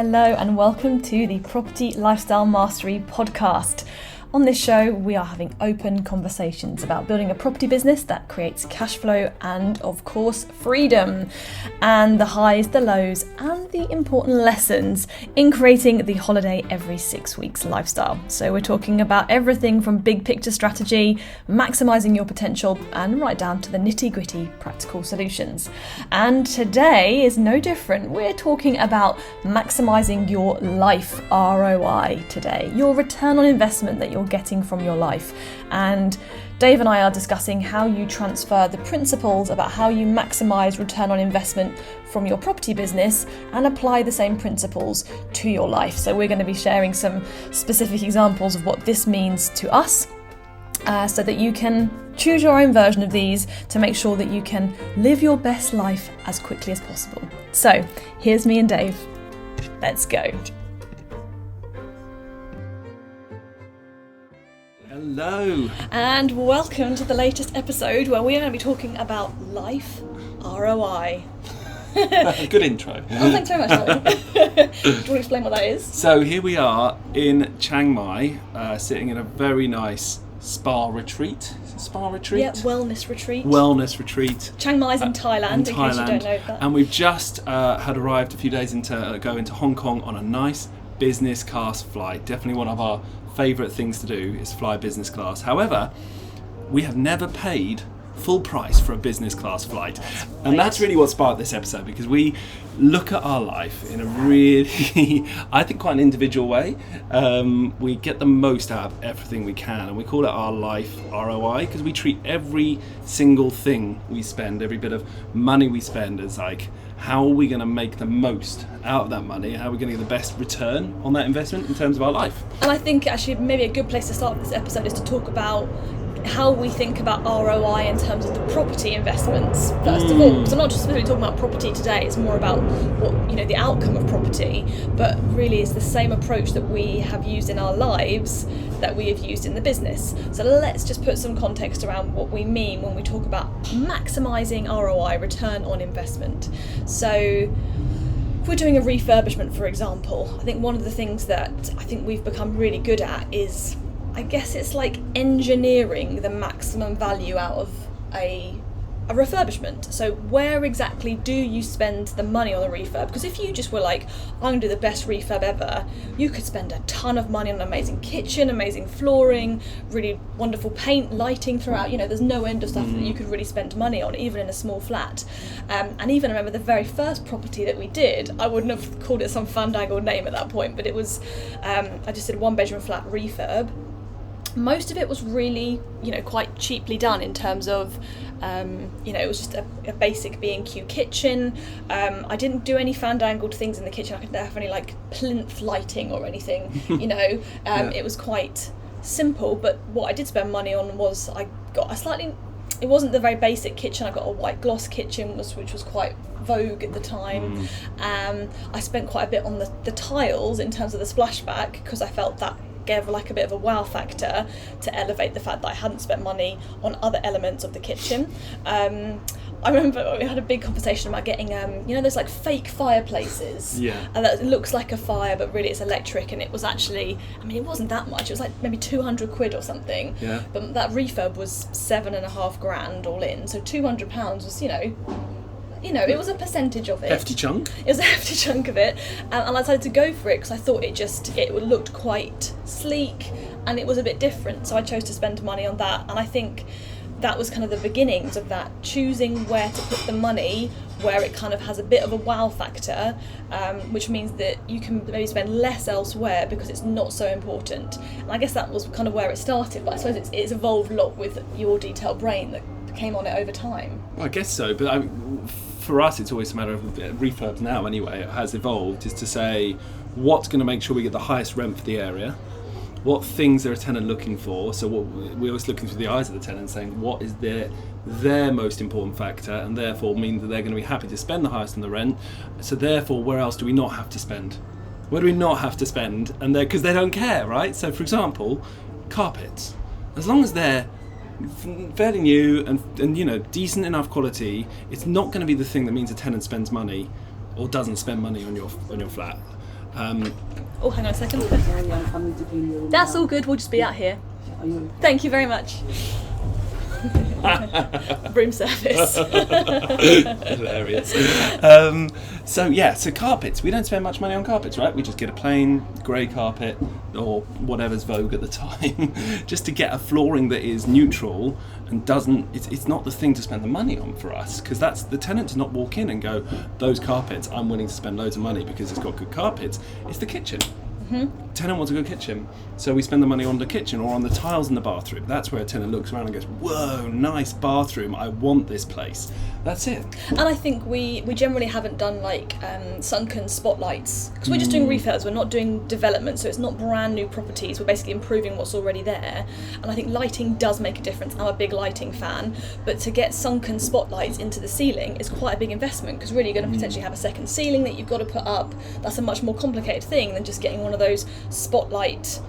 Hello and welcome to the Property Lifestyle Mastery podcast. On this show, we are having open conversations about building a property business that creates cash flow and, of course, freedom, and the highs, the lows, and the important lessons in creating the holiday every 6 weeks lifestyle. So we're talking about everything from big picture strategy, maximising your potential, and right down to the nitty-gritty practical solutions. And today is no different. We're talking about maximising your life ROI today, your return on investment that you're getting from your life. And Dave and I are discussing how you transfer the principles about how you maximise return on investment from your property business and apply the same principles to your life. So we're going to be sharing some specific examples of what this means to us, so that you can choose your own version of these to make sure that you can live your best life as quickly as possible. So here's me and Dave. Let's go. Hello. And welcome to the latest episode where we are going to be talking about life ROI. Good intro. Oh, thanks very much, Ollie. Do you want to explain what that is? So here we are in Chiang Mai, sitting in a very nice spa retreat. Spa retreat? Yeah, wellness retreat. Wellness retreat. Chiang Mai's in Thailand, in case you don't know that. And we've just had arrived a few days go into Hong Kong on a nice business class flight. Definitely one of our favourite things to do is fly business class. However, we have never paid full price for a business class flight. And that's really what sparked this episode, because we look at our life in a really, I think, quite an individual way. We get the most out of everything we can, and we call it our life ROI, because we treat every single thing we spend, every bit of money we spend, as like, how are we going to make the most out of that money? How are we going to get the best return on that investment in terms of our life? And I think actually maybe a good place to start this episode is to talk about how we think about ROI in terms of the property investments first of all, because I'm not just specifically talking about property today. It's more about what, the outcome of property, but really it's the same approach that we have used in our lives that we have used in the business. So let's just put some context around what we mean when we talk about maximising ROI, return on investment. So if we're doing a refurbishment, for example, I think one of the things that I think we've become really good at is, I guess it's like engineering the maximum value out of a refurbishment. So where exactly do you spend the money on a refurb? Because if you just were like, I'm going to do the best refurb ever, you could spend a ton of money on an amazing kitchen, amazing flooring, really wonderful paint, lighting throughout. There's no end of stuff that you could really spend money on, even in a small flat. And even I remember the very first property that we did, I wouldn't have called it some fandangled name at that point, but it was, I just did a 1-bedroom flat refurb. Most of it was really, quite cheaply done in terms of, it was just a basic B&Q kitchen. I didn't do any fandangled things in the kitchen. I didn't have any like plinth lighting or anything, It was quite simple, but what I did spend money on was I got it wasn't the very basic kitchen. I got a white gloss kitchen, which was quite vogue at the time. I spent quite a bit on the tiles in terms of the splashback, because I felt that gave like a bit of a wow factor to elevate the fact that I hadn't spent money on other elements of the kitchen. I remember we had a big conversation about getting, those like fake fireplaces. Yeah. And that looks like a fire, but really it's electric. And it was actually, it wasn't that much. It was like maybe 200 quid or something. Yeah. But that refurb was £7,500 all in. So £200 was, it was a percentage of it. Hefty chunk. It was a hefty chunk of it, and I decided to go for it because I thought it looked quite sleek and it was a bit different. So I chose to spend money on that, and I think that was kind of the beginnings of that, choosing where to put the money, where it kind of has a bit of a wow factor, which means that you can maybe spend less elsewhere because it's not so important. And I guess that was kind of where it started, but I suppose it's evolved a lot with your detailed brain that came on it over time. Well, I guess so, but for us it's always a matter of refurbs now anyway. It has evolved, is to say what's going to make sure we get the highest rent for the area, what things are a tenant looking for. So we're always looking through the eyes of the tenant, saying what is their most important factor, and therefore mean that they're going to be happy to spend the highest on the rent. So therefore, where else do we not have to spend? Where do we not have to spend? And because they don't care, right? So for example, carpets, as long as they're fairly new and decent enough quality, it's not going to be the thing that means a tenant spends money or doesn't spend money on your flat. Oh, hang on a second. That's all good. We'll just be out here. Thank you very much. Room service. Hilarious. So carpets. We don't spend much money on carpets, right? We just get a plain grey carpet or whatever's vogue at the time, just to get a flooring that is neutral and doesn't. It's not the thing to spend the money on for us, because that's the tenant does not walk in and go, those carpets, I'm willing to spend loads of money because it's got good carpets. It's the kitchen. Mm-hmm. Tenant wants a good kitchen, so we spend the money on the kitchen or on the tiles in the bathroom. That's where a tenant looks around and goes, whoa, nice bathroom, I want this place. That's it. And I think we generally haven't done like sunken spotlights, because we're just doing refurbs, we're not doing development, so it's not brand new properties, we're basically improving what's already there. And I think lighting does make a difference. I'm a big lighting fan, but to get sunken spotlights into the ceiling is quite a big investment, because really you're going to potentially have a second ceiling that you've got to put up. That's a much more complicated thing than just getting one of those spotlight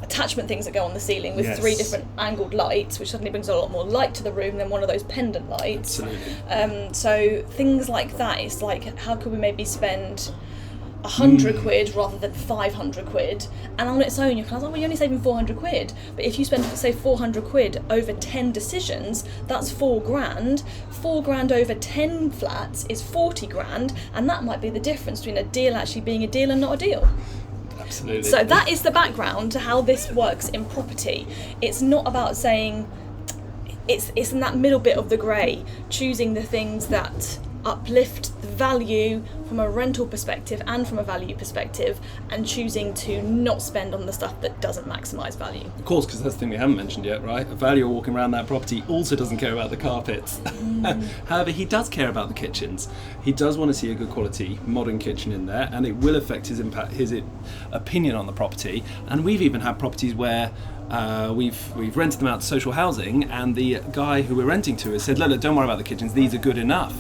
attachment things that go on the ceiling with 3 different angled lights, which suddenly brings a lot more light to the room than one of those pendant lights. Absolutely. So things like that, it's like, how could we maybe spend 100 quid rather than 500 quid, and on its own you're kind of like, well, you're only saving 400 quid, but if you spend, say, 400 quid over 10 decisions, that's 4 grand. 4 grand over 10 flats is 40 grand, and that might be the difference between a deal actually being a deal and not a deal. Absolutely. So that is the background to how this works in property. It's not about saying, it's in that middle bit of the grey, choosing the things that uplift the value from a rental perspective and from a value perspective, and choosing to not spend on the stuff that doesn't maximise value. Of course, because that's the thing we haven't mentioned yet, right? A valuer walking around that property also doesn't care about the carpets. However, he does care about the kitchens. He does want to see a good quality modern kitchen in there, and it will affect his opinion on the property. And we've even had properties where we've rented them out to social housing, and the guy who we're renting to has said, look, don't worry about the kitchens, these are good enough.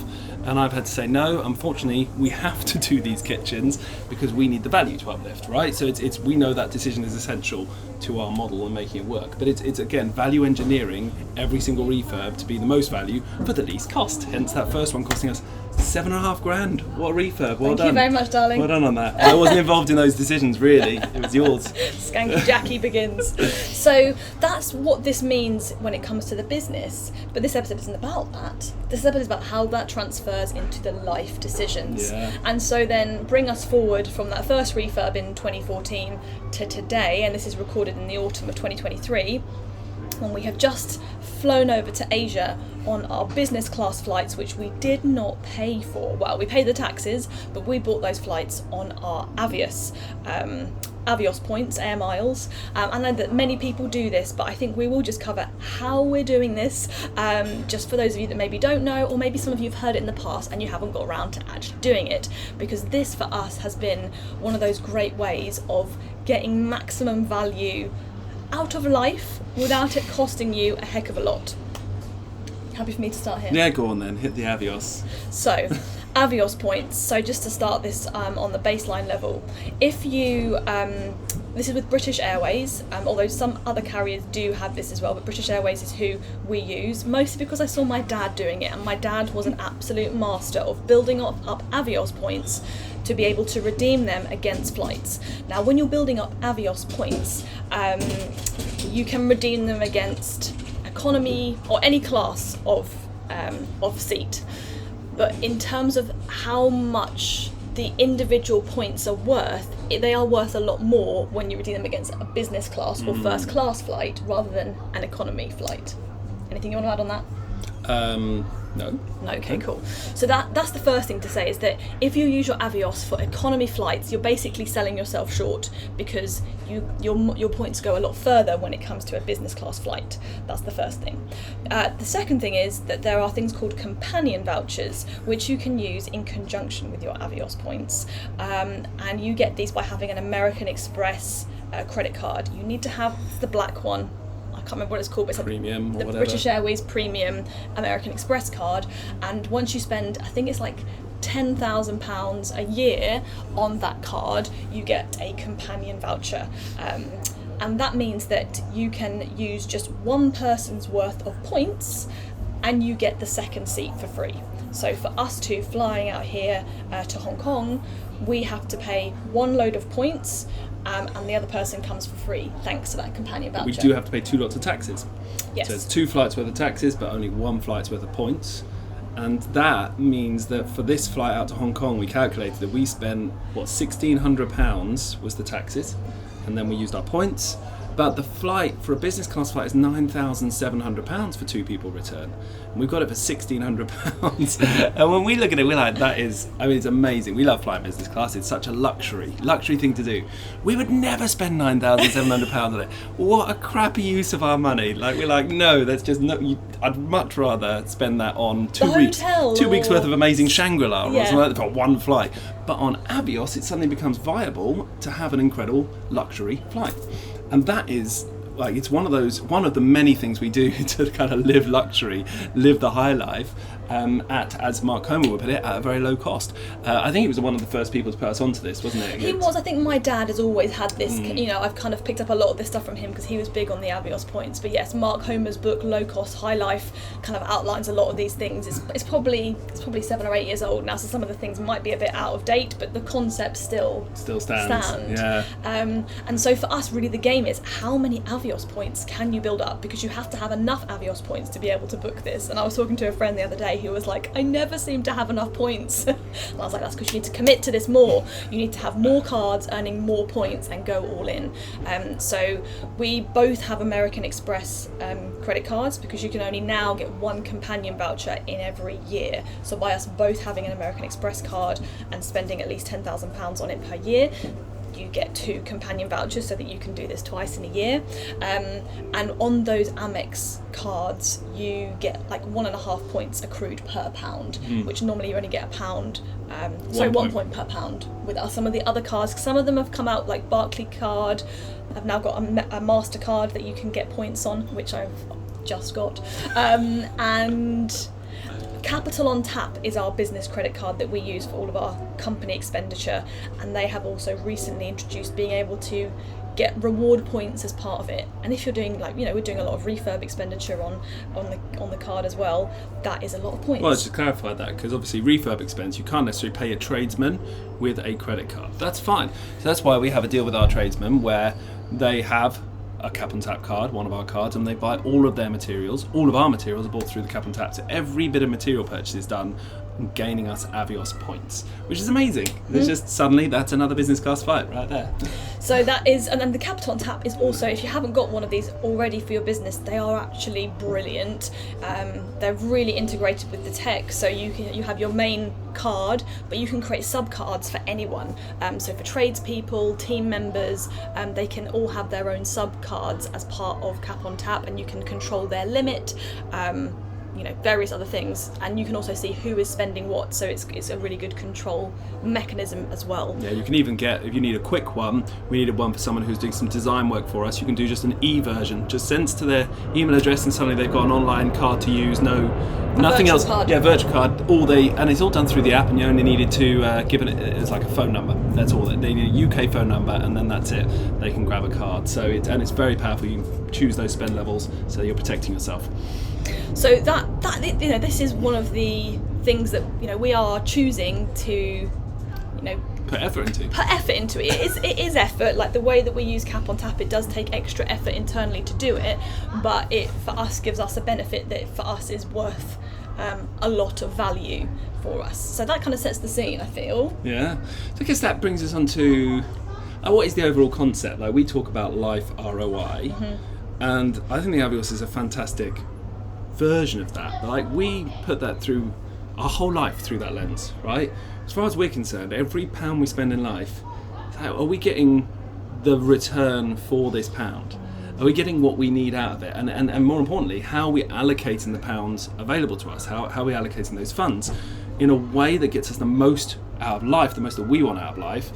And I've had to say, no, unfortunately, we have to do these kitchens because we need the value to uplift, right? So it's we know that decision is essential to our model and making it work. But it's again, value engineering every single refurb to be the most value for the least cost. Hence that first one costing us $7.5 grand. What a refurb, well done. Thank you very much, darling. Well done on that. I wasn't involved in those decisions, really. It was yours. Skanky Jackie begins. So that's what this means when it comes to the business. But this episode isn't about that. This episode is about how that transfers into the life decisions. Yeah. And so then bring us forward from that first refurb in 2014 to today, and this is recorded in the autumn of 2023, when we have just flown over to Asia on our business class flights, which we did not pay for. Well, we paid the taxes, but we bought those flights on our Avios points, air miles. I know that many people do this, but I think we will just cover how we're doing this, just for those of you that maybe don't know, or maybe some of you have heard it in the past and you haven't got around to actually doing it, because this for us has been one of those great ways of getting maximum value out of life without it costing you a heck of a lot. Happy for me to start here? Yeah, go on then, hit the Avios. So, Avios points. So just to start this on the baseline level, if you, this is with British Airways, although some other carriers do have this as well, but British Airways is who we use, mostly because I saw my dad doing it, and my dad was an absolute master of building up Avios points to be able to redeem them against flights. Now, when you're building up Avios points, you can redeem them against economy or any class of seat. But in terms of how much the individual points are worth, they are worth a lot more when you redeem them against a business class or first class flight rather than an economy flight. Anything you want to add on that? No. Okay, cool. So that's the first thing to say, is that if you use your Avios for economy flights, you're basically selling yourself short, because your points go a lot further when it comes to a business class flight. That's the first thing. The second thing is that there are things called companion vouchers, which you can use in conjunction with your Avios points. And you get these by having an American Express credit card. You need to have the black one. I can't remember what it's called, but it's Premium or the whatever. British Airways Premium American Express card, and once you spend, I think it's like £10,000 a year on that card, you get a companion voucher. And that means that you can use just one person's worth of points and you get the second seat for free. So for us two flying out here to Hong Kong, we have to pay one load of points, and the other person comes for free thanks to that companion voucher. We do have to pay 2 lots of taxes. Yes. So it's 2 flights worth of taxes, but only 1 flight's worth of points. And that means that for this flight out to Hong Kong, we calculated that we spent, £1,600 was the taxes, and then we used our points. But the flight for a business class flight is £9,700 for 2 people return. And we've got it for £1,600. And when we look at it, we're like, it's amazing. We love flying business class. It's such a luxury thing to do. We would never spend £9,700 on it. What a crappy use of our money. Like, we're like, no, that's just no. I'd much rather spend that on 2 weeks. 2 weeks worth of amazing Shangri-La or something like that for one flight. But on Avios, it suddenly becomes viable to have an incredible luxury flight. And that is, like, it's one of the many things we do to kind of live luxury, live the high life, at, as Mark Homer would put it, at a very low cost. I think he was one of the first people to put us onto this, wasn't it? He was. I think my dad has always had this, I've kind of picked up a lot of this stuff from him because he was big on the Avios points. But yes, Mark Homer's book, Low Cost, High Life, kind of outlines a lot of these things. It's probably 7 or 8 years old now, so some of the things might be a bit out of date, but the concept still stands. Yeah. And so for us, really, the game is how many Avios points can you build up, because you have to have enough Avios points to be able to book this. And I was talking to a friend the other day who was like, I never seem to have enough points. And I was like, that's because you need to commit to this more. You need to have more cards earning more points and go all in. So we both have American Express credit cards, because you can only now get 1 companion voucher in every year. So by us both having an American Express card and spending at least £10,000 on it per year, you get 2 companion vouchers so that you can do this twice in a year. And on those Amex cards, you get like 1.5 points accrued per pound, which normally you only get £1. 1 point per pound with us. Some of the other cards, some of them have come out, like Barclay card. I've now got a MasterCard that you can get points on, which I've just got. And Capital on Tap is our business credit card that we use for all of our company expenditure, and they have also recently introduced being able to get reward points as part of it. And if you're doing, like, we're doing a lot of refurb expenditure on the card as well, that is a lot of points. Well, let's just clarify that, because obviously refurb expense, you can't necessarily pay a tradesman with a credit card. That's fine. So that's why we have a deal with our tradesmen where they have a Cap on Tap card, one of our cards, and they buy all of their materials. All of our materials are bought through the Cap on Tap. So every bit of material purchase is done gaining us Avios points, which is amazing. It's just suddenly that's another business class flight right there. So that is, and then the Capital on Tap is also, if you haven't got one of these already for your business, they are actually brilliant. They're really integrated with the tech, so you have your main card, but you can create sub cards for anyone. So for tradespeople, team members, they can all have their own sub cards as part of Cap on Tap, and you can control their limit. Various other things, and you can also see who is spending what, so it's a really good control mechanism as well. Yeah, you can even get, if you need a quick one, we needed one for someone who's doing some design work for us, you can do just an e-version, just sends to their email address and suddenly they've got an online card to use, nothing else. Card. Yeah, virtual card, and it's all done through the app, and you only needed to give it, it's like a phone number, that's all. They need a UK phone number, and then that's it. They can grab a card, so it's very powerful. You can choose those spend levels so you're protecting yourself. So that this is one of the things that we are choosing to put effort into. It is effort. Like the way that we use Cap on Tap, it does take extra effort internally to do it, but it for us gives us a benefit that for us is worth a lot of value for us. So that kind of sets the scene, I feel. Yeah. So I guess that brings us on to what is the overall concept? Like, we talk about life ROI, and I think the Avios is a fantastic version of that. Like, we put that through our whole life through that lens, right? As far as we're concerned, every pound we spend in life, are we getting the return for this pound? Are we getting what we need out of it? And more importantly, how are we allocating the pounds available to us? How are we allocating those funds in a way that gets us the most out of life, the most that we want out of life,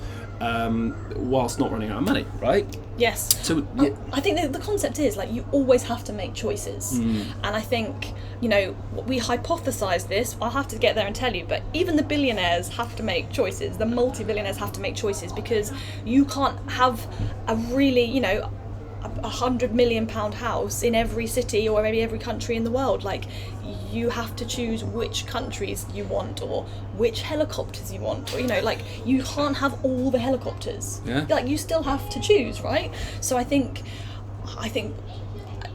whilst not running out of money, right? Yes. So I think that the concept is, like, you always have to make choices. And I think, we hypothesize this, I'll have to get there and tell you, but even the billionaires have to make choices, the multi-billionaires have to make choices, because you can't have a really, £100 million house in every city or maybe every country in the world. Like, you have to choose which countries you want or which helicopters you want, or like you can't have all the helicopters. Like you still have to choose, right? So I think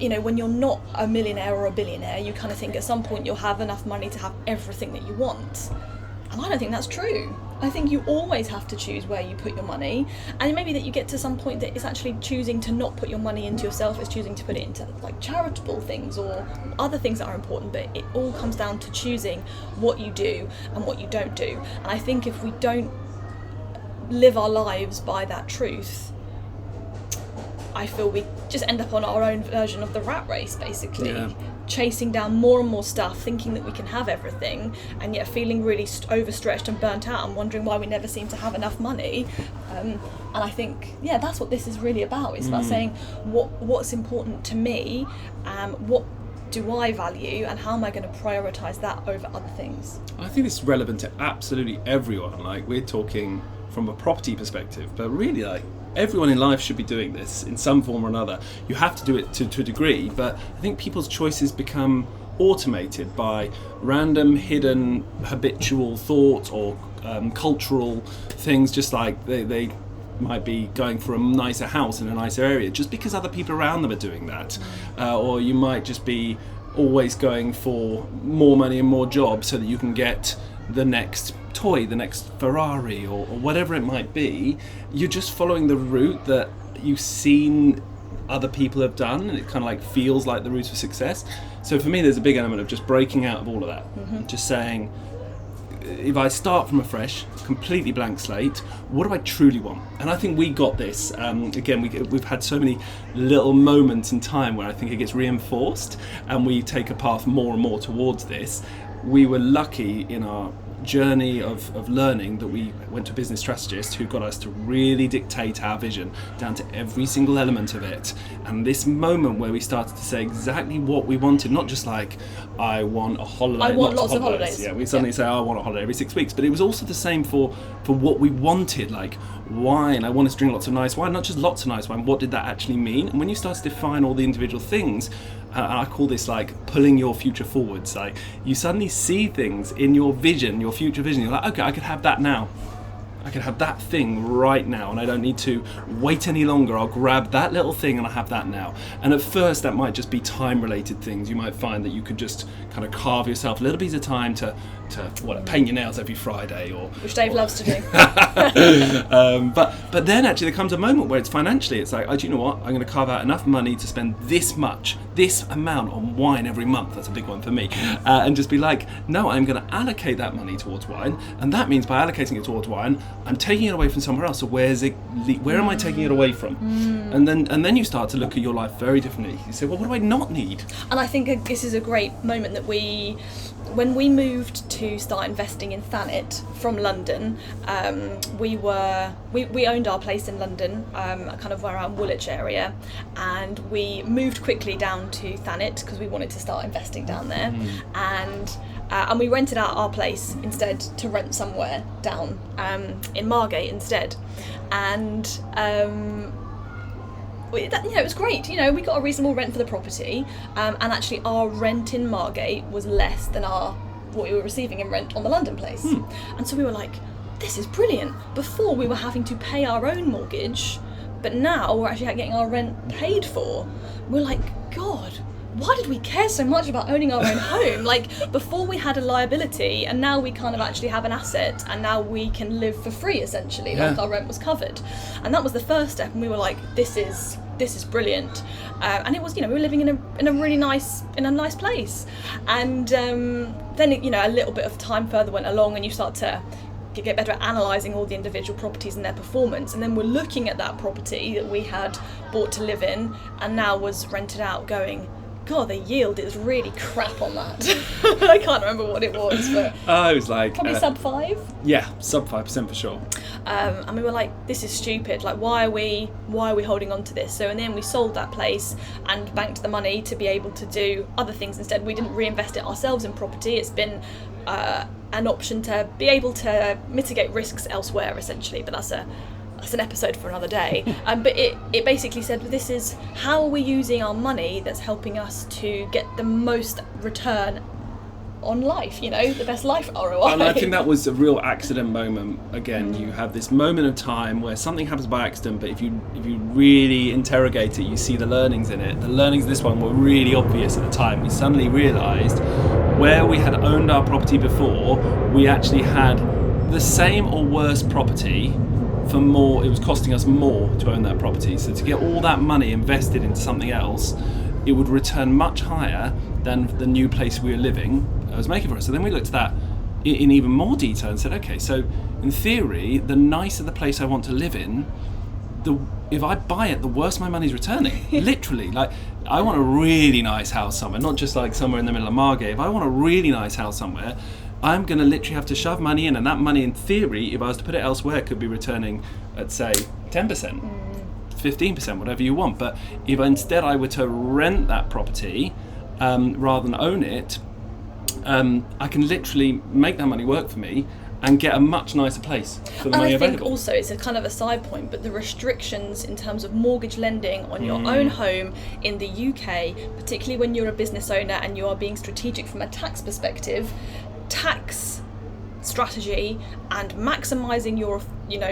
when you're not a millionaire or a billionaire, you kind of think at some point you'll have enough money to have everything that you want. And I don't think that's true. I think you always have to choose where you put your money, and maybe that you get to some point that it's actually choosing to not put your money into yourself, it's choosing to put it into like charitable things or other things that are important, but it all comes down to choosing what you do and what you don't do. And I think if we don't live our lives by that truth, I feel we just end up on our own version of the rat race, basically. Chasing down more and more stuff, thinking that we can have everything, and yet feeling really overstretched and burnt out and wondering why we never seem to have enough money. And I think, that's what this is really about. It's about saying what's important to me, what do I value, and how am I going to prioritise that over other things. I think it's relevant to absolutely everyone. Like, we're talking from a property perspective, but really, like, everyone in life should be doing this in some form or another. You have to do it to a degree, but I think people's choices become automated by random, hidden, habitual thoughts or cultural things, just like they might be going for a nicer house in a nicer area just because other people around them are doing that. Or you might just be always going for more money and more jobs so that you can get the next toy, the next Ferrari, or whatever it might be. You're just following the route that you've seen other people have done, and it kind of like feels like the route of success. So for me, there's a big element of just breaking out of all of that, just saying, if I start from a fresh, completely blank slate, what do I truly want? And I think we got this. Again, we've had so many little moments in time where I think it gets reinforced, and we take a path more and more towards this. We were lucky in our journey of learning that we went to a business strategist who got us to really dictate our vision down to every single element of it. And this moment where we started to say exactly what we wanted, not just like, I want a holiday. I want lots of holidays. Yeah, we suddenly say, I want a holiday every 6 weeks. But it was also the same for what we wanted, like wine. I wanted to drink lots of nice wine, not just lots of nice wine. What did that actually mean? And when you start to define all the individual things, and I call this like pulling your future forwards. Like, you suddenly see things in your vision, your future vision. You're like, okay, I could have that now. I can have that thing right now, and I don't need to wait any longer. I'll grab that little thing and I have that now. And at first that might just be time-related things. You might find that you could just kind of carve yourself a little piece of time to paint your nails every Friday, which Dave loves to do. But then actually there comes a moment where it's financially, it's like, oh, do you know what? I'm going to carve out enough money to spend this amount on wine every month. That's a big one for me. And just be like, no, I'm going to allocate that money towards wine, and that means by allocating it towards wine, I'm taking it away from somewhere else. So where am I taking it away from? And then you start to look at your life very differently. You say, well, what do I not need? And I think this is a great moment that when we moved to start investing in Thanet from London, we owned our place in London, kind of around Woolwich area, and we moved quickly down to Thanet because we wanted to start investing down there, and we rented out our place instead to rent somewhere down in Margate instead, and it was great. We got a reasonable rent for the property, and actually our rent in Margate was less than what we were receiving in rent on the London place. And so we were like, this is brilliant. Before we were having to pay our own mortgage, but now we're actually getting our rent paid for. We're like, God, why did we care so much about owning our own home? Like, before we had a liability, and now we kind of actually have an asset, and now we can live for free essentially, like our rent was covered. And that was the first step, and we were like, this is brilliant. And it was, we were living in a really nice place. And then a little bit of time further went along, and you start to get better at analysing all the individual properties and their performance, and then we're looking at that property that we had bought to live in and now was rented out, going, God, the yield is really crap on that. I can't remember what it was, but it was like probably sub 5. Yeah, sub 5% for sure. And we were like, this is stupid. Like, why are we holding on to this? So in the end, we sold that place and banked the money to be able to do other things instead. We didn't reinvest it ourselves in property. It's been an option to be able to mitigate risks elsewhere, essentially. But that's an episode for another day. But it basically said, this is how are we using our money that's helping us to get the most return on life, the best life ROI. And I think that was a real accident moment. Again, you have this moment of time where something happens by accident, but if you really interrogate it, you see the learnings in it. The learnings of this one were really obvious at the time. We suddenly realised where we had owned our property before, we actually had the same or worse property for more. It was costing us more to own that property. So to get all that money invested into something else, it would return much higher than the new place we were living was making for us. So then we looked at that in even more detail and said, okay, so in theory, the nicer the place I want to live in, if I buy it, the worse my money's returning. Literally, like I want a really nice house somewhere, not just like somewhere in the middle of Margate. If I want a really nice house somewhere, I'm going to literally have to shove money in, and that money, in theory, if I was to put it elsewhere, could be returning at, say, 10%, 15%, whatever you want. But if instead I were to rent that property rather than own it, I can literally make that money work for me and get a much nicer place for the money available. And I think also, it's a kind of a side point, but the restrictions in terms of mortgage lending on your own home in the UK, particularly when you're a business owner and you are being strategic from a tax perspective, tax strategy and maximising your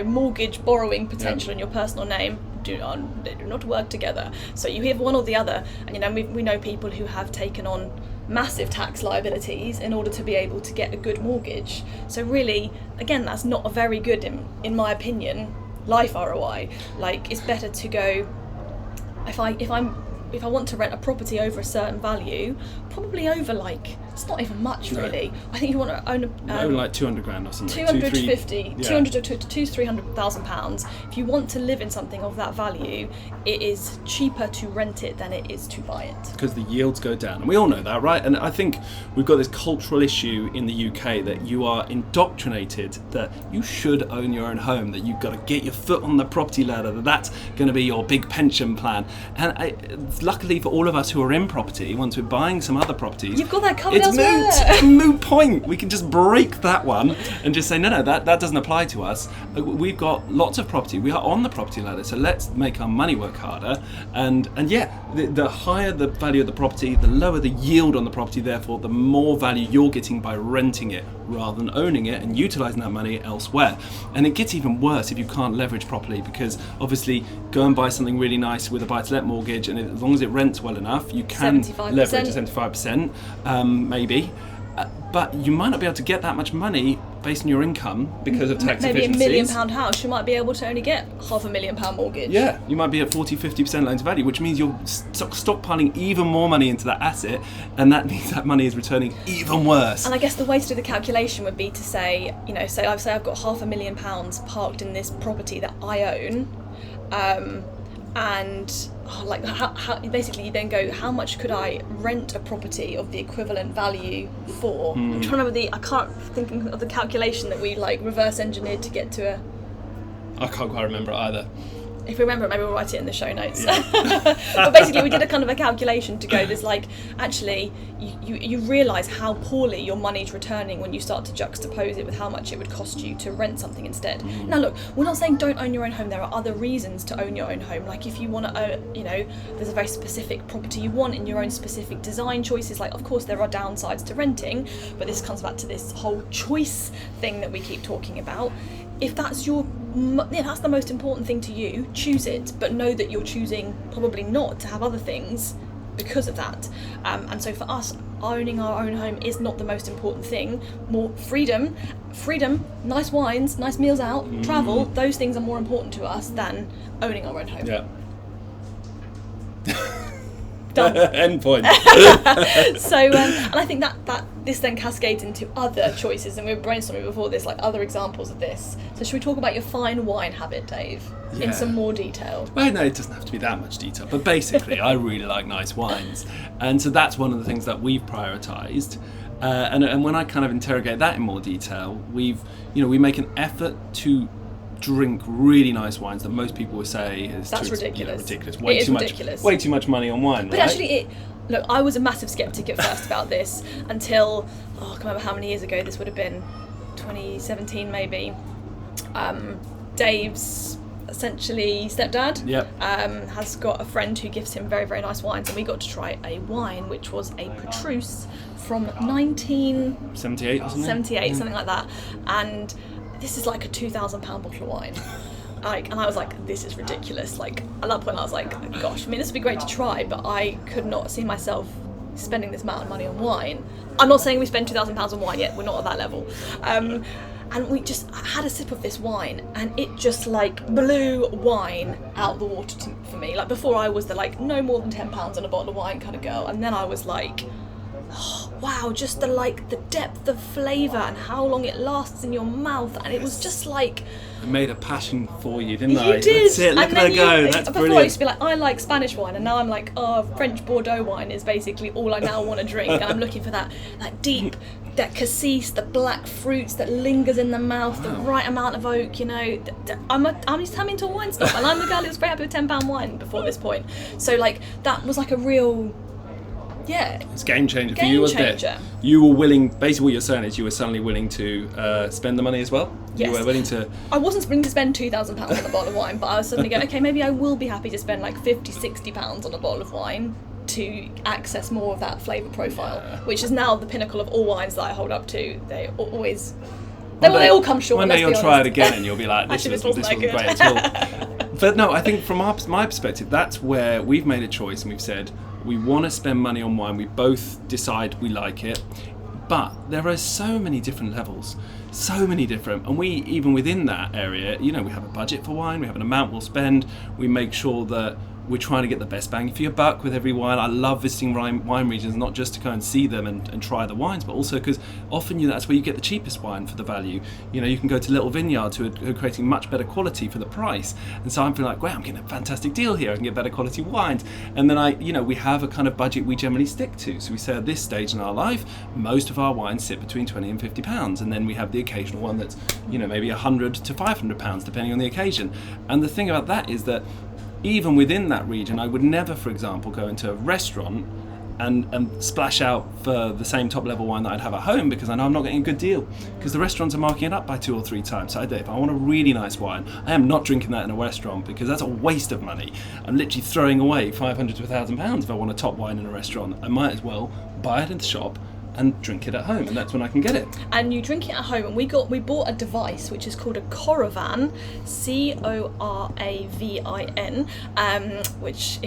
mortgage borrowing potential in your personal name do not work together. So you have one or the other, and we know people who have taken on massive tax liabilities in order to be able to get a good mortgage. So really, again, that's not a very good, in my opinion, life ROI. Like, it's better to go, if I want to rent a property over a certain value, probably over it's not even much really. No. I think you want to own own like 200 grand or something. 200 to 300,000 pounds. If you want to live in something of that value, it is cheaper to rent it than it is to buy it. Because the yields go down, and we all know that, right? And I think we've got this cultural issue in the UK that you are indoctrinated that you should own your own home, that you've got to get your foot on the property ladder, that's going to be your big pension plan. And luckily for all of us who are in property, once we're buying some other properties, you've got that covered. It's moot point. We can just break that one and just say no, that doesn't apply to us. We've got lots of property. We are on the property ladder, so let's make our money work harder. And yeah, the higher the value of the property, the lower the yield on the property. Therefore, the more value you're getting by renting it rather than owning it and utilising that money elsewhere. And it gets even worse if you can't leverage properly, because obviously go and buy something really nice with a buy-to-let mortgage, and as long as it rents well enough, you can 75%. leverage 75%, maybe. But you might not be able to get that much money based on your income because of tax efficiencies. Maybe a £1 million house, you might be able to only get £500,000 mortgage. Yeah, you might be at 40-50% loan to value, which means you're stockpiling even more money into that asset, and that means that money is returning even worse. And I guess the way to do the calculation would be to say, say I've got £500,000 parked in this property that I own, and how basically you then go, how much could I rent a property of the equivalent value for? I'm trying to remember I can't think of the calculation that we reverse engineered to get to I can't quite remember it either. If we remember it, maybe we'll write it in the show notes. Yeah. But basically we did a kind of a calculation to go, there's actually you realise how poorly your money's returning when you start to juxtapose it with how much it would cost you to rent something instead. Now look, we're not saying don't own your own home. There are other reasons to own your own home. Like if you want to own, there's a very specific property you want in your own specific design choices. Of course there are downsides to renting, but this comes back to this whole choice thing that we keep talking about. If that's that's the most important thing to you, choose it, but know that you're choosing probably not to have other things because of that. And so for us, owning our own home is not the most important thing. More freedom, nice wines, nice meals out, travel, those things are more important to us than owning our own home. Yeah. Done. End point. So, and I think that this then cascades into other choices, and we were brainstorming before this, other examples of this. So should we talk about your fine wine habit, Dave, in some more detail? Well, no, it doesn't have to be that much detail, but basically I really like nice wines, and so that's one of the things that we've prioritised. And when I kind of interrogate that in more detail, we make an effort to drink really nice wines that most people would say is ridiculous. Ridiculous. Way too much money on wine. But right? actually, look, I was a massive skeptic at first about this until I can't remember how many years ago. This would have been 2017 maybe. Dave's essentially stepdad, Yep. has got a friend who gives him very, very nice wines, and we got to try a wine which was a Petrus from 1978 78 or something? something like that, and this is like a £2,000 bottle of wine. And I was like, this is ridiculous. Like, at that point I was like, gosh, I mean, this would be great to try, but I could not see myself spending this amount of money on wine. I'm not saying we spend £2,000 on wine yet, we're not at that level. And we just had a sip of this wine, and it just like blew wine out the water for me. Like, before I was the like no more than £10 on a bottle of wine kind of girl, and then I was like, oh, wow, just the depth of flavour and how long it lasts in your mouth, and it was just like, I made a passion for you, didn't I? you did. That's it, look And at her then go, that's before brilliant. I used to be like, I like Spanish wine, and now I'm like, oh, French Bordeaux wine is basically all I now want to drink, and I'm looking for that deep, that cassis, the black fruits that lingers in the mouth, the right amount of oak, you know. I'm into a wine snob, and I'm the girl who was very happy with £10 wine before this point. So like, that was like a real, it's game changer for Game you, wasn't changer. it? You were willing, basically what you're saying is you were suddenly willing to spend the money as well? Yes. You were willing to... I wasn't willing to spend £2,000 on a bottle of wine, but I was suddenly going, okay, maybe I will be happy to spend like £50-60 on a bottle of wine to access more of that flavour profile, which is now the pinnacle of all wines that I hold up to. They always... They all come short. One day let's you'll be try it honest. again and you'll be like, this wasn't that great good. at all. But no, I think from my perspective, that's where we've made a choice and we've said, we want to spend money on wine. We both decide we like it. But there are so many different levels, so many different, and we, even within that area, you know, we have a budget for wine, we have an amount we'll spend, we make sure that we're trying to get the best bang for your buck with every wine. I love visiting wine regions, not just to go and see them and try the wines, but also because often that's where you get the cheapest wine for the value. You know, you can go to little vineyards who are creating much better quality for the price. And so I'm feeling like, wow, I'm getting a fantastic deal here. I can get better quality wines. And then we have a kind of budget we generally stick to. So we say at this stage in our life, most of our wines sit between £20 and £50. And then we have the occasional one that's, you know, maybe £100 to £500, depending on the occasion. And the thing about that is that even within that region, I would never, for example, go into a restaurant and splash out for the same top level wine that I'd have at home, because I know I'm not getting a good deal, because the restaurants are marking it up by 2 or 3 times. So if I want a really nice wine, I am not drinking that in a restaurant, because that's a waste of money. I'm literally throwing away £500 to £1,000 if I want a top wine in a restaurant. I might as well buy it in the shop and drink it at home, and that's when I can get it. And you drink it at home, and we bought a device which is called a Coravin, Coravin, which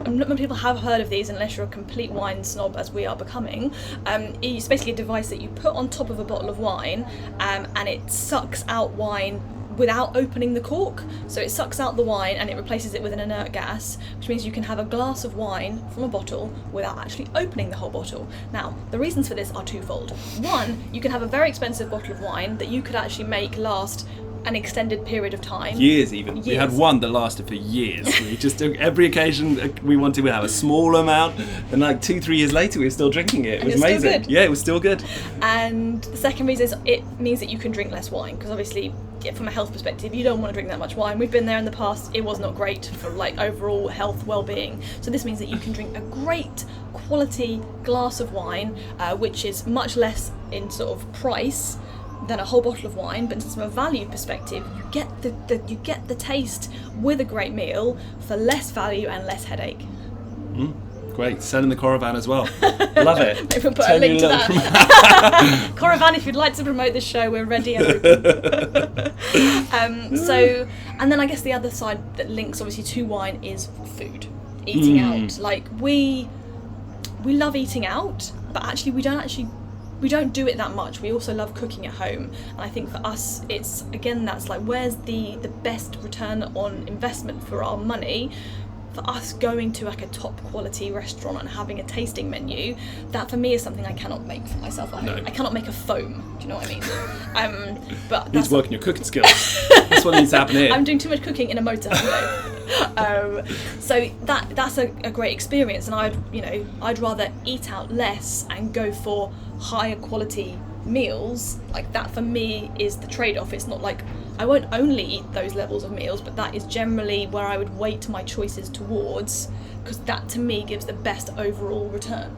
not many people have heard of these unless you're a complete wine snob, as we are becoming. It's basically a device that you put on top of a bottle of wine, and it sucks out wine without opening the cork. So it sucks out the wine and it replaces it with an inert gas, which means you can have a glass of wine from a bottle without actually opening the whole bottle. Now, the reasons for this are twofold. One, you can have a very expensive bottle of wine that you could actually make last an extended period of time. Years even. We had one that lasted for years. We just took every occasion we wanted, we'd have a small amount, and like 2-3 years later we were still drinking it. It was amazing. Still good. Yeah, it was still good. And the second reason is it means that you can drink less wine, because obviously from a health perspective you don't want to drink that much wine. We've been there in the past, it was not great for like overall health, well-being. So this means that you can drink a great quality glass of wine, which is much less in sort of price than a whole bottle of wine, but from a value perspective, you get the taste with a great meal for less value and less headache. Great, selling the Coravin as well. Love it. Maybe we'll put a link to that. Coravin, if you'd like to promote this show, we're ready. So, and then I guess the other side that links obviously to wine is food, eating out. Like we love eating out, but actually we don't do it that much. We also love cooking at home, and I think for us it's, again, that's like, where's the best return on investment for our money? For us, going to like a top quality restaurant and having a tasting menu, that for me is something I cannot make for myself at home. No. I cannot make a foam, do you know what I mean? But needs work on your cooking skills. That's what needs to happen here. I'm doing too much cooking in a motorhome. So that's a great experience, and I'd rather eat out less and go for higher quality meals. Like, that for me is the trade-off. It's not like I won't only eat those levels of meals, but that is generally where I would weight my choices towards, because that to me gives the best overall return.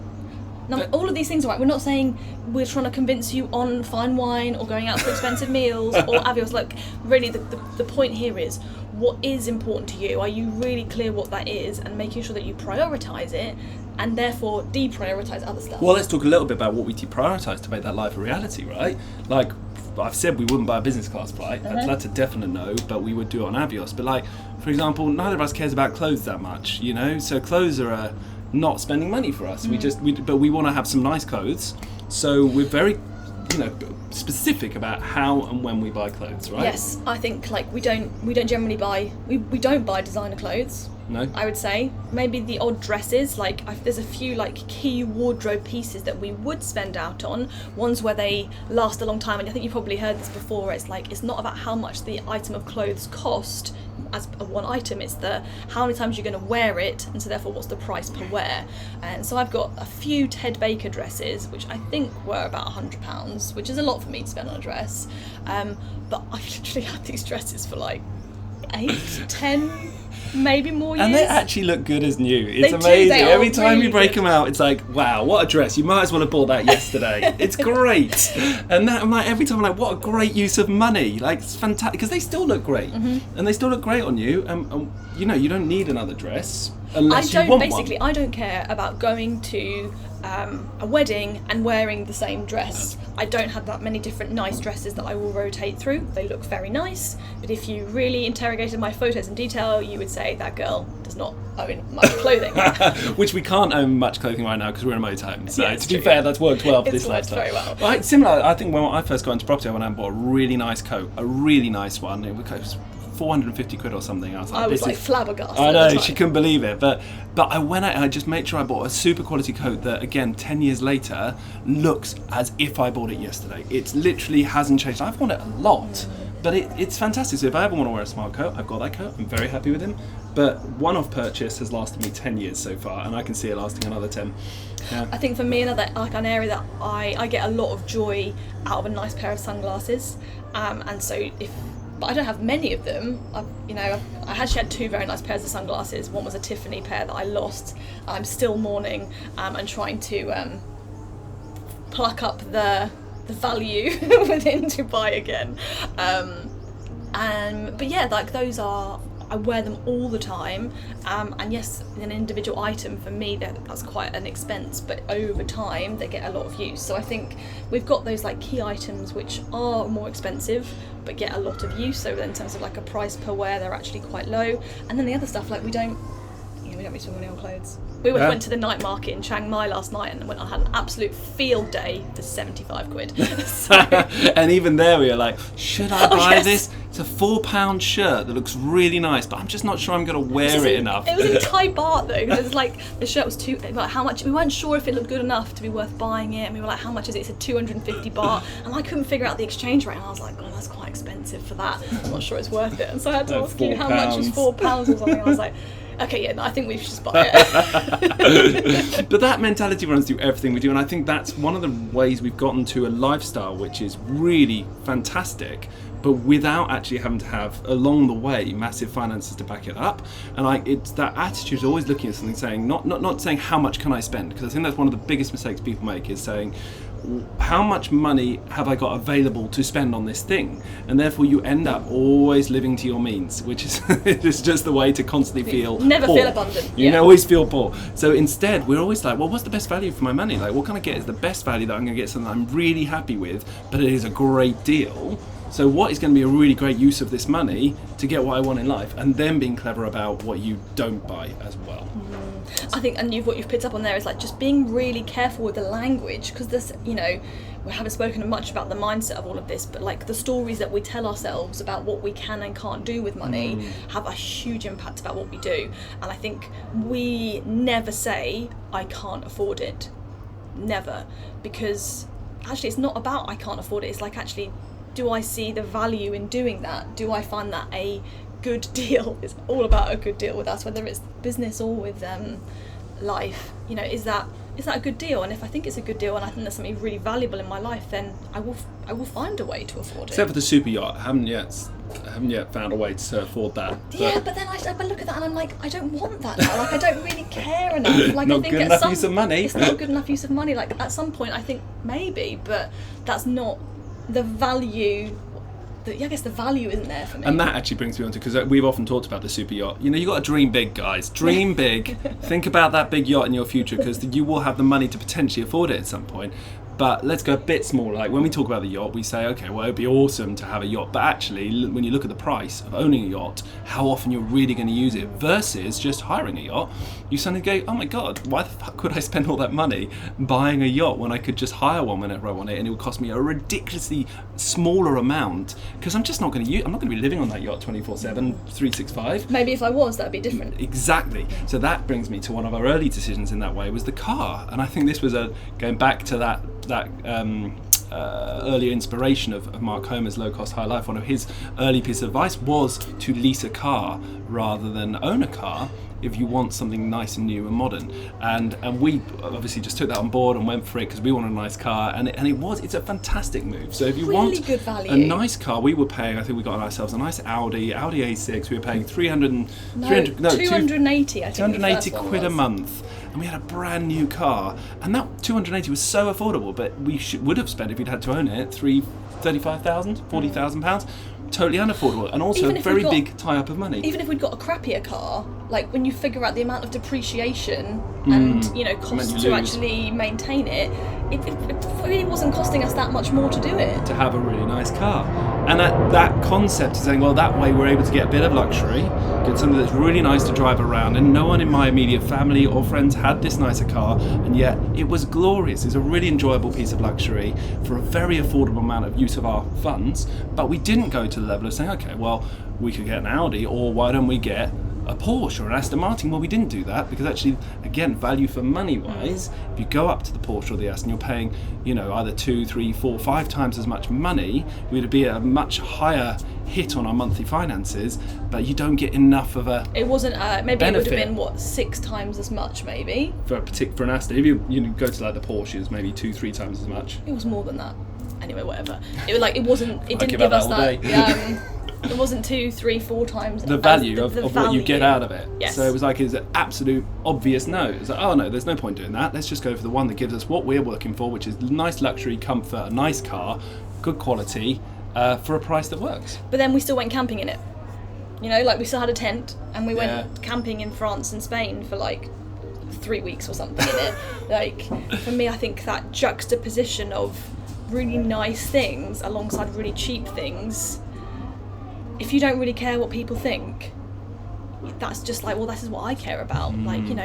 Now, all of these things, right? We're not saying we're trying to convince you on fine wine or going out for expensive meals or avios. Like, really, the point here is, what is important to you? Are you really clear what that is, and making sure that you prioritise it, and therefore deprioritise other stuff? Well, let's talk a little bit about what we deprioritise to make that life a reality, right? Like, I've said we wouldn't buy a business class flight. That's a definite no, but we would do it on Avios. But like, for example, neither of us cares about clothes that much, you know? So clothes are not spending money for us. But we want to have some nice clothes. So we're very, specific about how and when we buy clothes, right? Yes, I think like we don't generally buy designer clothes. No. I would say maybe the odd dresses. Like there's a few like key wardrobe pieces that we would spend out on. Ones where they last a long time, and I think you've probably heard this before. It's like it's not about how much the item of clothes cost as one item. It's the how many times you're going to wear it, and so therefore what's the price per wear. And so I've got a few Ted Baker dresses, which I think were about £100, which is a lot for me to spend on a dress. But I've literally had these dresses for like 8, 10. Maybe more years. And they actually look good as new. It's they amazing. Do, they Every time really you break good. them out, it's like, wow, what a dress. You might as well have bought that yesterday. It's great. And that, I'm like, every time I'm like, what a great use of money. Like, it's fantastic. Because they still look great. And they still look great on you. And you don't need another dress unless you want one. I don't care about going to a wedding and wearing the same dress. I don't have that many different nice dresses that I will rotate through. They look very nice, but if you really interrogated my photos in detail, you would say that girl does not own much clothing. Which we can't own much clothing right now because we're in a motorhome. So Yeah, to be true. fair, that's worked well for It's this worked lifestyle. very well. Right, similar, I think when I first got into property, I went out and bought a really nice coat, a really nice one. It was 450 quid or something. I was like, I was flabbergasted. I know, at the time. she couldn't believe it. But I went out and I just made sure I bought a super quality coat that, again, 10 years later, looks as if I bought it yesterday. It literally hasn't changed. I've worn it a lot, but it's fantastic. So if I ever want to wear a smart coat, I've got that coat. I'm very happy with him. But one-off purchase has lasted me 10 years so far, and I can see it lasting another 10. Yeah. I think for me, an area that I get a lot of joy out of a nice pair of sunglasses, and so but I don't have many of them. I actually had 2 very nice pairs of sunglasses. One was a Tiffany pair that I lost. I'm still mourning and trying to pluck up the value within to buy again. But yeah, like those are. I wear them all the time, and yes, an individual item for me that's quite an expense, but over time they get a lot of use. So I think we've got those like key items which are more expensive but get a lot of use. So in terms of like a price per wear, they're actually quite low. And then the other stuff, like we don't really spend money on clothes. We went to the night market in Chiang Mai last night and I had an absolute field day for 75 quid. So, and even there we are like, should I buy yes. this? It's a £4 shirt that looks really nice, but I'm just not sure I'm going to wear it enough. It was in Thai baht though, because it was like the shirt was how much, we weren't sure if it looked good enough to be worth buying it, and we were like, how much is it? It said 250 baht, and I couldn't figure out the exchange rate, and I was like, oh, that's quite expensive for that. I'm not sure it's worth it. And so I had to ask you how much was £4 or something, and I was like, okay, yeah, no, I think we should just buy it. But that mentality runs through everything we do, and I think that's one of the ways we've gotten to a lifestyle which is really fantastic, but without actually having to have, along the way, massive finances to back it up. And it's that attitude of always looking at something, saying, not saying how much can I spend, because I think that's one of the biggest mistakes people make, is saying, how much money have I got available to spend on this thing? And therefore you end up always living to your means, which is it's just the way to constantly feel never poor. feel abundant. You always feel poor. So instead we're always like, well, what's the best value for my money? Like, what can I get is the best value that I'm going to get, something I'm really happy with, but it is a great deal. So what is going to be a really great use of this money to get what I want in life? And then being clever about what you don't buy as well. I think, and what you've picked up on there is like just being really careful with the language, because this, we haven't spoken much about the mindset of all of this, but like the stories that we tell ourselves about what we can and can't do with money have a huge impact about what we do. And I think we never say, I can't afford it. Never. Because actually it's not about I can't afford it. It's like, actually, do I see the value in doing that? Do I find that a good deal? It's all about a good deal with us, whether it's business or with life. Is that is that a good deal? And if I think it's a good deal and I think there's something really valuable in my life, then I will find a way to afford it. Except for the super yacht, I haven't yet found a way to afford that. Yeah, but then I look at that and I'm like, I don't want that now. Like, I don't really care enough. Like, not I think good enough use of money. It's not a good enough use of money. Like, at some point, I think maybe, but that's not the value. I guess the value isn't there for me. And that actually brings me on to, because we've often talked about the super yacht. You know, you got to dream big, guys. Dream big. Think about that big yacht in your future, because you will have the money to potentially afford it at some point. But let's go a bit smaller. Like, when we talk about the yacht, we say, okay, well, it'd be awesome to have a yacht. But actually, when you look at the price of owning a yacht, how often you're really going to use it versus just hiring a yacht, you suddenly go, oh my God, why the fuck would I spend all that money buying a yacht when I could just hire one whenever I want it, and it would cost me a ridiculously smaller amount? Because I'm just not going to use. I'm not going to be living on that yacht 24/7, 365. Maybe if I was, that'd be different. Exactly. So that brings me to one of our early decisions in that way, was the car. And I think this was going back to that earlier inspiration of Mark Homer's Low Cost High Life. One of his early pieces of advice was to lease a car rather than own a car if you want something nice and new and modern. And we obviously just took that on board and went for it because we wanted a nice car, and it's a fantastic move. So if you really want good value. A nice car, we were paying, I think we got ourselves a nice Audi A6, we were paying 280 I think 280 quid a month, and we had a brand new car, and that 280 was so affordable, but we would have spent, if we'd had to own it, 35,000, 40,000 pounds. Totally unaffordable, and also a very big tie-up of money. Even if we'd got a crappier car, like when you figure out the amount of depreciation and cost to actually maintain it, it really wasn't costing us that much more to do it. To have a really nice car. And that concept of saying, well, that way we're able to get a bit of luxury, get something that's really nice to drive around, and no one in my immediate family or friends had this nicer car, and yet it was glorious. It's a really enjoyable piece of luxury for a very affordable amount of use of our funds, but we didn't go to the level of saying, okay, well, we could get an Audi, or why don't we get a Porsche or an Aston Martin? Well, we didn't do that because actually, again, value for money wise, if you go up to the Porsche or the Aston, you're paying, either 2, 3, 4, 5 times as much money. We'd be at a much higher hit on our monthly finances, but you don't get enough of a It wasn't, maybe benefit. It would have been, 6 times as much, maybe? For an Aston, if you go to like the Porsches, maybe 2, 3 times as much. It was more than that. Anyway, whatever. It didn't give give us that that. It wasn't 2, 3, 4 times the value of what you get out of it. Yes. So it was an absolute obvious no. It's like, oh no, there's no point doing that. Let's just go for the one that gives us what we're working for, which is nice luxury, comfort, a nice car, good quality, for a price that works. But then we still went camping in it. We still had a tent, and we went camping in France and Spain for 3 weeks or something in it. For me, I think that juxtaposition of really nice things alongside really cheap things, if you don't really care what people think, that's just this is what I care about.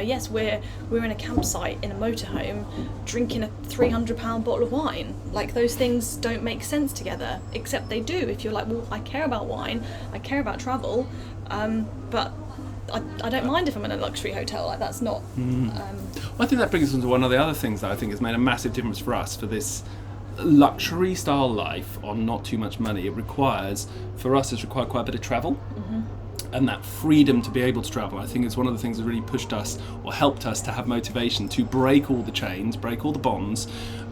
Yes, we're in a campsite in a motorhome drinking a £300 bottle of wine. Those things don't make sense together, except they do if you're well, I care about wine, I care about travel, but I don't mind if I'm in a luxury hotel. That's not I think that brings us on to one of the other things that I think has made a massive difference for us for this luxury style life on not too much money. It's required quite a bit of travel, and that freedom to be able to travel, I think, is one of the things that really pushed us or helped us to have motivation to break all the chains, break all the bonds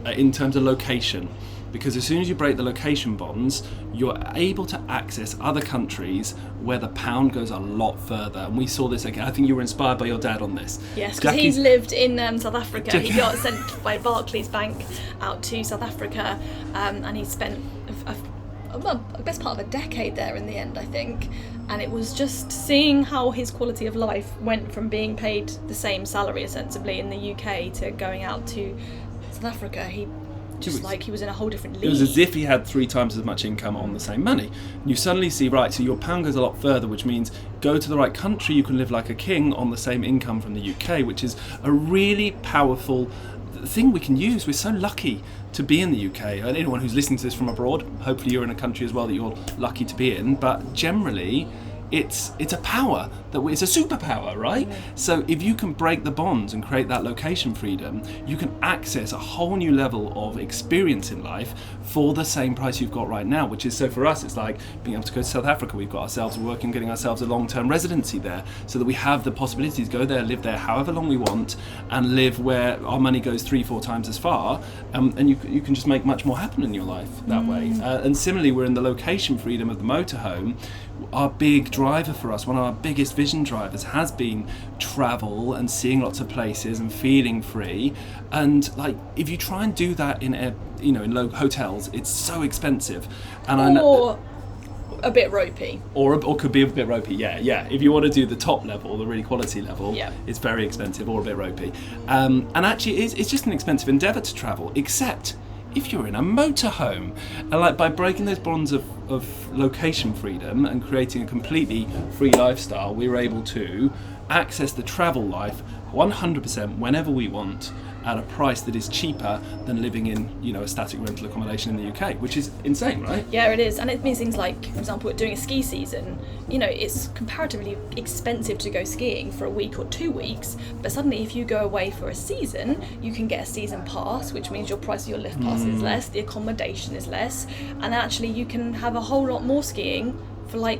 in terms of location. Because as soon as you break the location bonds, you're able to access other countries where the pound goes a lot further. And we saw this again. I think you were inspired by your dad on this. Yes, because he's lived in South Africa. He got sent by Barclays Bank out to South Africa, and he spent the best part of a decade there in the end, I think. And it was just seeing how his quality of life went from being paid the same salary, ostensibly, in the UK to going out to South Africa. He was in a whole different league. It was as if he had 3 times as much income on the same money. And you suddenly see, right, so your pound goes a lot further, which means go to the right country, you can live like a king on the same income from the UK, which is a really powerful thing we can use. We're so lucky to be in the UK. And anyone who's listening to this from abroad, hopefully you're in a country as well that you're lucky to be in. But generally, it's a power it's a superpower, right? So if you can break the bonds and create that location freedom, you can access a whole new level of experience in life for the same price you've got right now, which is, so for us, it's like being able to go to South Africa. We've got ourselves working, getting ourselves a long-term residency there, so that we have the possibility to go there, live there however long we want, and live where our money goes 3-4 times as far, and you can just make much more happen in your life that way. And similarly, we're in the location freedom of the motorhome. Our big driver for us, one of our biggest vision drivers, has been travel and seeing lots of places and feeling free. And like, if you try and do that in low hotels, it's so expensive. And a bit ropey. Or could be a bit ropey, yeah. If you want to do the top level, the really quality level, it's very expensive or a bit ropey. And actually, it's just an expensive endeavour to travel, except if you're in a motorhome. And like, by breaking those bonds of location freedom and creating a completely free lifestyle, we're able to access the travel life 100% whenever we want, at a price that is cheaper than living in, a static rental accommodation in the UK, which is insane, right? Yeah, it is. And it means things like, for example, doing a ski season, it's comparatively expensive to go skiing for a week or 2 weeks, but suddenly if you go away for a season, you can get a season pass, which means your price of your lift pass is less, the accommodation is less, and actually you can have a whole lot more skiing for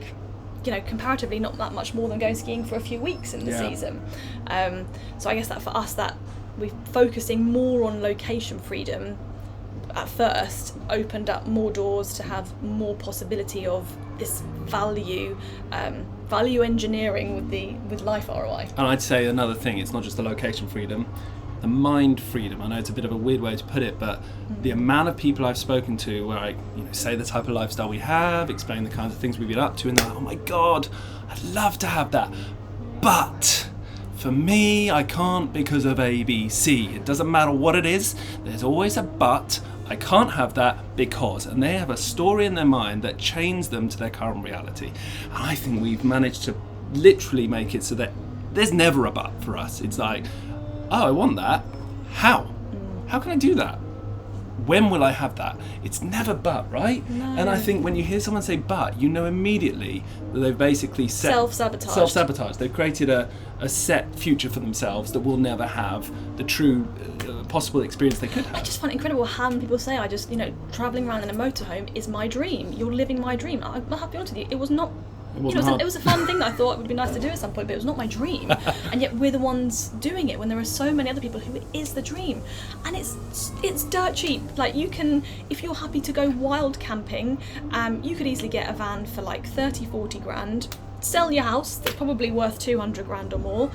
comparatively not that much more than going skiing for a few weeks in the season. So I guess that for us, that we're focusing more on location freedom at first opened up more doors to have more possibility of this value engineering with life ROI. And I'd say another thing, it's not just the location freedom, the mind freedom. I know it's a bit of a weird way to put it, but the amount of people I've spoken to where I say the type of lifestyle we have, explain the kinds of things we've been up to, and they're like, oh my God, I'd love to have that, but for me, I can't because of A, B, C. It doesn't matter what it is, there's always a but. I can't have that because, and they have a story in their mind that chains them to their current reality. And I think we've managed to literally make it so that there's never a but for us. It's like, oh, I want that. How? How can I do that? When will I have that? It's never but, right? No. And I think when you hear someone say but, you know immediately that they've basically self-sabotaged. They've created a set future for themselves that will never have the true possible experience they could have. I just find it incredible how many people say, travelling around in a motorhome is my dream. You're living my dream. I have to be honest with you, it was not. It was a fun thing that I thought would be nice to do at some point, but it was not my dream. And yet we're the ones doing it when there are so many other people who it is the dream. And it's dirt cheap. Like, you can, if you're happy to go wild camping, you could easily get a van for like 30, 40 grand, sell your house that's probably worth 200 grand or more,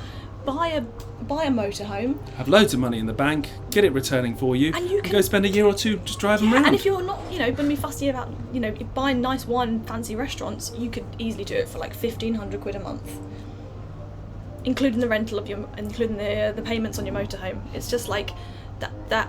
buy a motorhome, have loads of money in the bank, get it returning for you, and you can go spend a year or two just driving around. And if you're not going to be fussy about buying nice wine, fancy restaurants, you could easily do it for like 1,500 quid a month, including the rental of including the payments on your motorhome. It's just like that.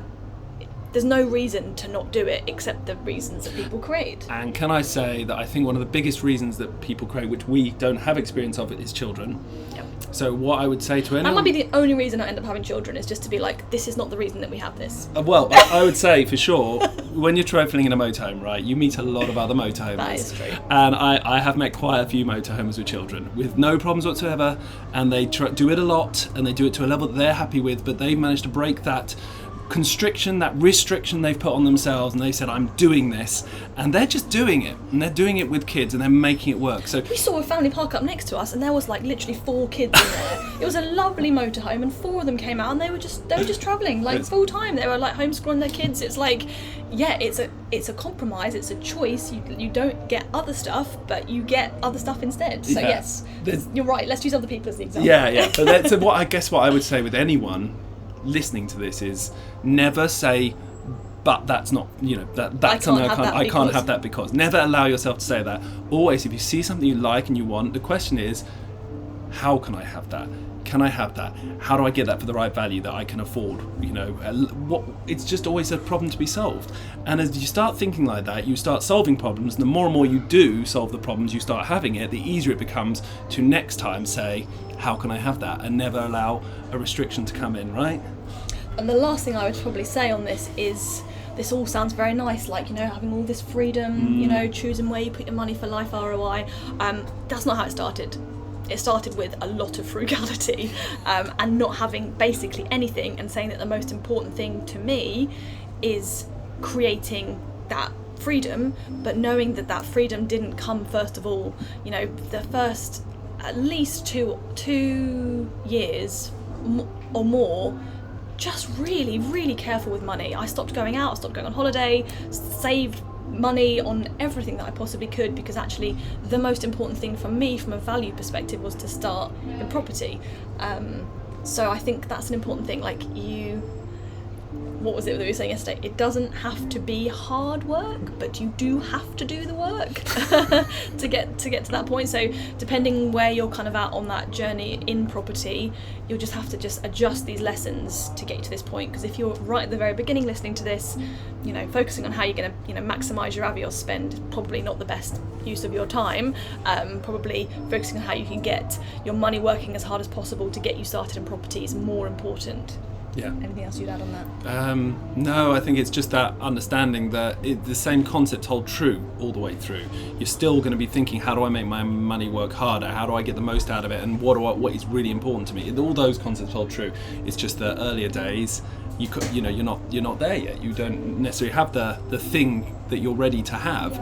There's no reason to not do it except the reasons that people create. And can I say that I think one of the biggest reasons that people create, which we don't have experience of, is children. Yep. So what I would say to anyone... That might be the only reason I end up having children, is just to be like, this is not the reason that we have this. Well, I would say for sure, when you're travelling in a motorhome, right, you meet a lot of other motorhomes. That is true. And I have met quite a few motorhomes with children with no problems whatsoever, and they do it a lot, and they do it to a level that they're happy with, but they've managed to break that constriction, that restriction they've put on themselves, and they said, I'm doing this, and they're just doing it, and they're doing it with kids, and they're making it work. So we saw a family park up next to us, and there was like literally 4 kids in there. It was a lovely motorhome, and 4 of them came out, and they were just travelling like full time. They were like homeschooling their kids. It's like, yeah, it's a compromise, it's a choice. You don't get other stuff, but you get other stuff instead. So yes, you're right. Let's use other people as the example. Yeah. So what I would say with anyone listening to this is never say, but that's not, that's something I can't have that because. Never allow yourself to say that. Always, if you see something you like and you want, the question is, how can I have that? Can I have that? How do I get that for the right value that I can afford? It's just always a problem to be solved. And as you start thinking like that, you start solving problems. And the more and more you do solve the problems, you start having it, the easier it becomes to next time say, how can I have that? And never allow a restriction to come in, right? And the last thing I would probably say on this is, this all sounds very nice, like, you know, having all this freedom, you know, choosing where you put your money for life ROI. That's not how it started. It started with a lot of frugality, and not having basically anything, and saying that the most important thing to me is creating that freedom, but knowing that that freedom didn't come, first of all, you know, the first at least two years or more, just really, really careful with money. I stopped going out, I stopped going on holiday, saved money on everything that I possibly could, because actually the most important thing for me from a value perspective was to start in property. So I think that's an important thing. Like, what was it that we were saying yesterday? It doesn't have to be hard work, but you do have to do the work to get to that point. So depending where you're kind of at on that journey in property, you'll just have to just adjust these lessons to get you to this point. Because if you're right at the very beginning listening to this, you know, focusing on how you're going to, you know, maximise your Avios spend is probably not the best use of your time. Probably focusing on how you can get your money working as hard as possible to get you started in property is more important. Yeah. Anything else you'd add on that? No, I think it's just that understanding that the same concepts hold true all the way through. You're still going to be thinking, how do I make my money work harder? How do I get the most out of it? And what is really important to me? All those concepts hold true. It's just the earlier days, you're not there yet. You don't necessarily have the thing that you're ready to have.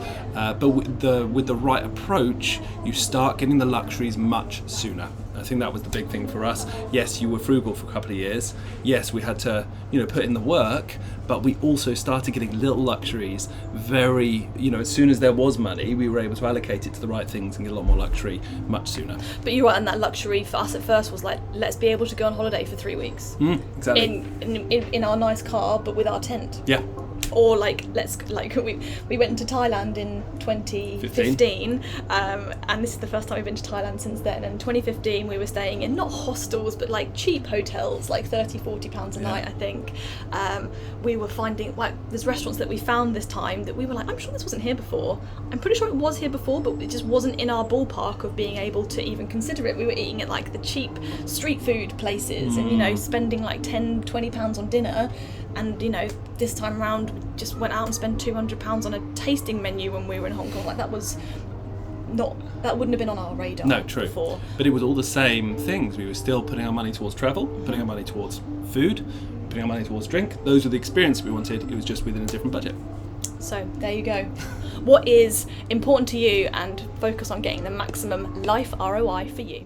But with the right approach, you start getting the luxuries much sooner. I think that was the big thing for us. Yes, you were frugal for a couple of years. Yes, we had to, you know, put in the work, but we also started getting little luxuries very, you know, as soon as there was money, we were able to allocate it to the right things and get a lot more luxury much sooner. But you're right, and that luxury for us at first was like, let's be able to go on holiday for 3 weeks. Exactly. In our nice car, but with our tent. Yeah. Or we went to Thailand in 2015, and this is the first time we've been to Thailand since then. And in 2015 we were staying in not hostels but like cheap hotels, like £30-40 a night, I think. We were finding, like, there's restaurants that we found this time that we were like, I'm sure this wasn't here before. I'm pretty sure it was here before, but it just wasn't in our ballpark of being able to even consider it. We were eating at like the cheap street food places and, you know, spending like £10-20 on dinner. And, you know, this time around, we just went out and spent £200 on a tasting menu when we were in Hong Kong. Like, that wouldn't have been on our radar. No, true. Before. But it was all the same things. We were still putting our money towards travel, putting our money towards food, putting our money towards drink. Those were the experiences we wanted. It was just within a different budget. So there you go. What is important to you, and focus on getting the maximum life ROI for you.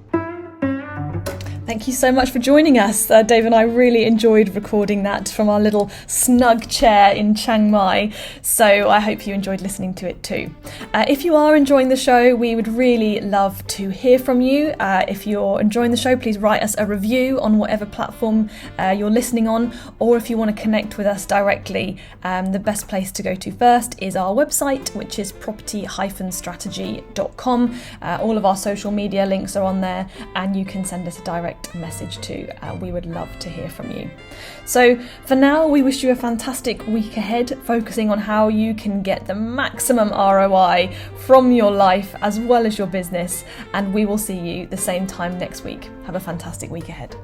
Thank you so much for joining us. Dave and I really enjoyed recording that from our little snug chair in Chiang Mai. So I hope you enjoyed listening to it too. If you are enjoying the show, we would really love to hear from you. If you're enjoying the show, please write us a review on whatever platform you're listening on. Or if you want to connect with us directly, the best place to go to first is our website, which is property-strategy.com. All of our social media links are on there, and you can send us a direct message too. We would love to hear from you. So for now, we wish you a fantastic week ahead, focusing on how you can get the maximum ROI from your life as well as your business, and we will see you the same time next week. Have a fantastic week ahead.